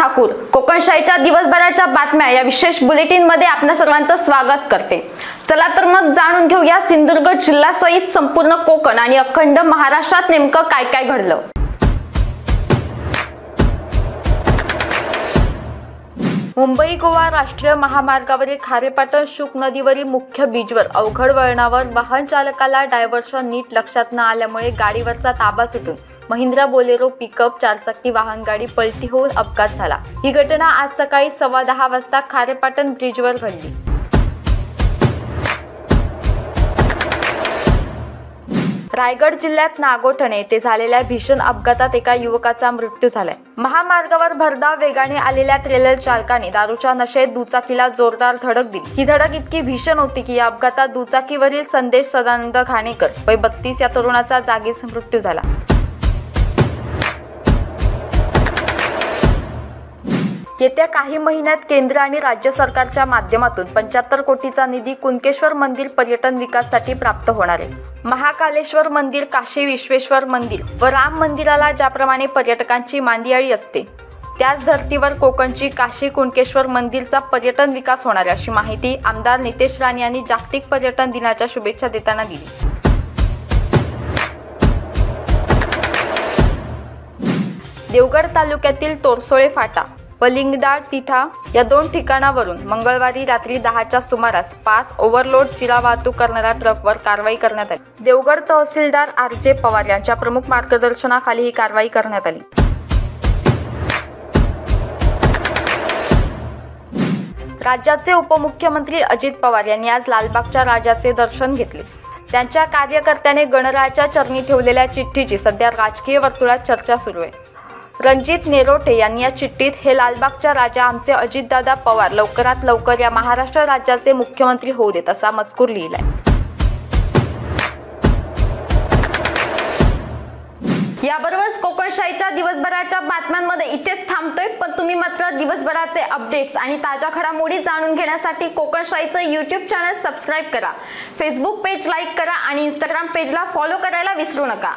ठाकूर कोकणशाहीच्या दिवसभराच्या बातम्या या विशेष बुलेटिन मध्ये आपल्या सर्वांचं स्वागत करते। चला तर मग जाणून घेऊया सिंधुदुर्ग जिल्ह्यासहित संपूर्ण कोकण आणि अखंड महाराष्ट्रात नेमकं काय काय घडलं। मुंबई गोवा राष्ट्रीय महामार्गावरील खारेपाटण शुक नदीवरील मुख्य बीचवर अवघड वळणावर वाहन चालकाला डायव्हर्शन नीट लक्षात न आल्यामुळे गाडीवरचा ताबा सुटून महिंद्रा बोलेरो पिकअप चारचाकी वाहन गाडी पलटी होऊन अपघात झाला। ही घटना आज सकाळी 10:15 वाजता खारेपाटण ब्रिजवर घडली। रायगड जिल्ह्यात नागोठणे येथे झालेल्या भीषण अपघातात एका युवकाचा मृत्यू झालाय। महामार्गावर भरधाव वेगाने आलेल्या ट्रेलर चालकाने दारूच्या नशेत दुचाकीला जोरदार धडक दिली। ही धडक इतकी भीषण होती की या अपघातात दुचाकीवरील संदेश सदानंद घाणेकर वय 32 या तरुणाचा जागीच मृत्यू झाला। येत्या काही महिन्यात केंद्र आणि राज्य सरकारच्या माध्यमातून 75 कोटीचा निधी कुणकेश्वर मंदिर पर्यटन विकासासाठी प्राप्त होणार आहे। महाकालेश्वर मंदिर, काशी विश्वेश्वर मंदिर व राम मंदिराला ज्याप्रमाणे पर्यटकांची मांदियाळी असते, त्याच धर्तीवर कोकणची काशी कुणकेश्वर मंदिरचा पर्यटन विकास होणार आहे, अशी माहिती आमदार नितेश राणे यांनी जागतिक पर्यटन दिनाच्या शुभेच्छा देताना दिली। देवगड तालुक्यातील तोरसोळे फाटा व लिंगदाळ तिठा या 2 ठिकाणावरून मंगळवारी रात्री 10च्या सुमारास 5 ओव्हरलोड चिरा वाहतूक करणाऱ्या ट्रकवर कारवाई करण्यात आली। देवगड तहसीलदार RJ पवार यांच्या प्रमुख मार्गदर्शनाखाली ही कारवाई करण्यात आली। राज्याचे उपमुख्यमंत्री अजित पवार यांनी आज लालबागच्या राजाचे दर्शन घेतले। त्यांच्या कार्यकर्त्याने गणरायाच्या चरणी ठेवलेल्या चिठ्ठीची सध्या राजकीय वर्तुळात चर्चा सुरू आहे। रणजित नेरोटे यांनी या चिठ्ठीत हे लालबागच्या राजा आमचे अजितदादा पवार लवकरात लवकर या महाराष्ट्र राज्याचे मुख्यमंत्री होऊ देत असा मजकूर लिहिलाय। याबरोबरच कोकणशाहीच्या दिवसभराच्या बातम्यांमध्ये इथेच थांबतोय, पण तुम्ही मात्र दिवसभराचे अपडेट्स आणि ताज्या घडामोडी जाणून घेण्यासाठी कोकणशाहीचं YouTube चॅनल सबस्क्राईब करा, फेसबुक पेज लाईक करा आणि Instagram पेजला फॉलो करायला विसरू नका।